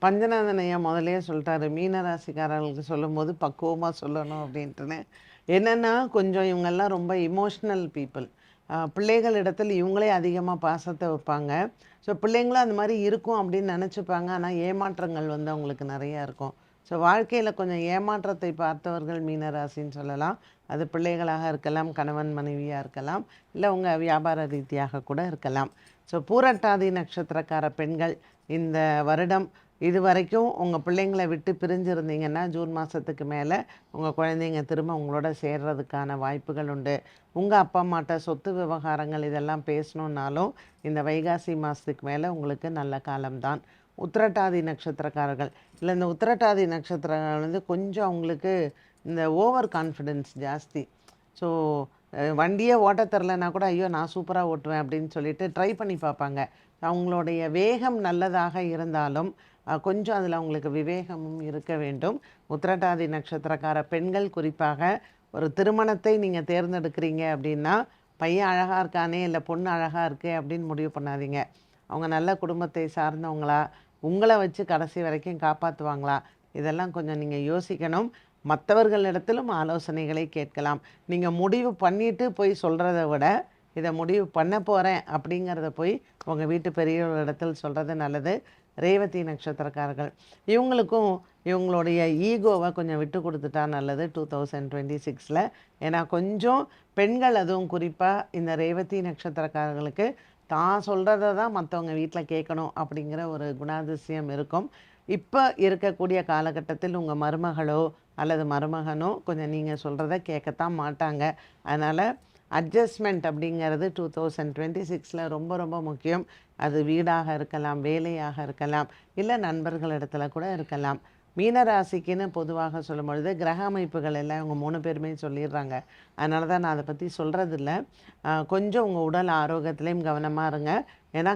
பஞ்சநாதன் ஐயா முதல்லயே சொல்லிட்டாரு, மீன ராசிக்காரர்களுக்கு சொல்லும்போது பக்குவமா சொல்லணும் அப்படின்ட்டுன்னு. என்னன்னா, கொஞ்சம் இவங்கெல்லாம் ரொம்ப எமோஷ்னல் பீப்பிள். பிள்ளைகள் இடத்தில் இவங்களே அதிகமா பாசத்த வைப்பாங்க. ஸோ பிள்ளைங்களும் அந்த மாரி இருக்கும் அப்படின்னு நெனச்சுப்பாங்க. ஆனா ஏமாற்றங்கள் வந்து அவங்களுக்கு நெறையா இருக்கும். ஸோ வாழ்க்கையில கொஞ்சம் ஏமாற்றத்தை பார்த்தவர்கள் மீன ராசின்னு சொல்லலாம். அது பிள்ளைகளாக இருக்கலாம், கணவன் மனைவியா இருக்கலாம், இல்ல உங்க வியாபார ரீதியாக கூட இருக்கலாம். ஸோ பூரட்டாதி நட்சத்திரக்கார பெண்கள் இந்த வருடம் இதுவரைக்கும் உங்கள் பிள்ளைங்களை விட்டு பிரிஞ்சிருந்தீங்கன்னா ஜூன் மாதத்துக்கு மேலே உங்கள் குழந்தைங்க திரும்ப உங்களோட சேர்றதுக்கான வாய்ப்புகள் உண்டு. உங்கள் அப்பா அம்மாட்ட சொத்து விவகாரங்கள் இதெல்லாம் பேசணுன்னாலும் இந்த வைகாசி மாதத்துக்கு மேலே உங்களுக்கு நல்ல காலம்தான். உத்திரட்டாதி நட்சத்திரக்காரர்கள் இல்லை, இந்த உத்திரட்டாதி நட்சத்திரங்கள் வந்து கொஞ்சம் அவங்களுக்கு இந்த ஓவர் கான்ஃபிடென்ஸ் ஜாஸ்தி. ஸோ வண்டியே ஓட்ட தெரிலனா கூட ஐயோ நான் சூப்பராக ஓட்டுவேன் அப்படின்னு சொல்லிட்டு ட்ரை பண்ணி பார்ப்பாங்க. அவங்களுடைய வேகம் நல்லதாக இருந்தாலும் கொஞ்சம் அதில் அவங்களுக்கு விவேகமும் இருக்க வேண்டும். உத்திரட்டாதி நட்சத்திரக்கார பெண்கள் குறிப்பாக ஒரு திருமணத்தை நீங்கள் தேர்ந்தெடுக்கிறீங்க அப்படின்னா, பையன் அழகாக இருக்கானே இல்லை பொண்ணு அழகாக இருக்கே அப்படின்னு முடிவு பண்ணாதீங்க. அவங்க நல்ல குடும்பத்தை சார்ந்தவங்களா, உங்களை வச்சு கடைசி வரைக்கும் காப்பாற்றுவாங்களா, இதெல்லாம் கொஞ்சம் நீங்கள் யோசிக்கணும். மற்றவர்களிடத்திலும் ஆலோசனைகளை கேட்கலாம். நீங்கள் முடிவு பண்ணிட்டு போய் சொல்கிறத விட இதை முடிவு பண்ண போகிறேன் அப்படிங்கிறத போய் உங்கள் வீட்டு பெரியவர்களிடத்தில் சொல்கிறது நல்லது. ரேவதி நட்சத்திரக்காரர்கள் இவங்களுக்கும் இவங்களுடைய ஈகோவை கொஞ்சம் விட்டு கொடுத்துட்டா நல்லது 2026. ஏன்னா கொஞ்சம் பெண்கள் அதுவும் குறிப்பாக இந்த ரேவதி நட்சத்திரக்காரர்களுக்கு தான் சொல்கிறத தான் மற்றவங்க வீட்டில் கேட்கணும் அப்படிங்கிற ஒரு குணாதிசயம் இருக்கும். இப்போ இருக்கக்கூடிய காலகட்டத்தில் உங்கள் மருமகளோ அல்லது மருமகனோ கொஞ்சம் நீங்கள் சொல்கிறத கேட்கத்தான் மாட்டாங்க. அதனால் அட்ஜஸ்ட்மெண்ட் அப்படிங்கிறது 2026 ரொம்ப ரொம்ப முக்கியம். அது வீடாக இருக்கலாம், வேலையாக இருக்கலாம், இல்லை நண்பர்களிடத்துல கூட இருக்கலாம். மீனராசிக்குன்னு பொதுவாக சொல்லும் பொழுது கிரக அமைப்புகள் எல்லாம் இவங்க 3 பேருமே சொல்லிடுறாங்க. அதனால தான் நான் அதை பற்றி சொல்கிறதில்ல. கொஞ்சம் உங்கள் உடல் ஆரோக்கியத்துலேயும் கவனமாக இருங்க. ஏன்னா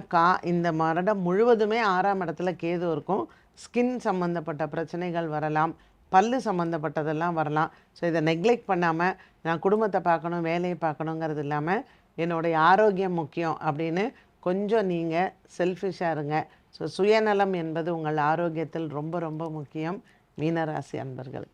இந்த வருடம் முழுவதுமே 6ஆம் இடத்துல கேது இருக்கும். ஸ்கின் சம்மந்தப்பட்ட பிரச்சனைகள் வரலாம், பல்லு சம்மந்தப்பட்டதெல்லாம் வரலாம். ஸோ இதை நெக்லெக்ட் பண்ணாமல் நான் குடும்பத்தை பார்க்கணும், வேலையை பார்க்கணுங்கிறது இல்லாமல் என்னுடைய ஆரோக்கியம் முக்கியம் அப்படின்னு கொஞ்சம் நீங்கள் செல்ஃபிஷாக இருங்க. ஸோ சுயநலம் என்பது உங்கள் ஆரோக்கியத்தில் ரொம்ப ரொம்ப முக்கியம் மீனராசி அன்பர்கள்.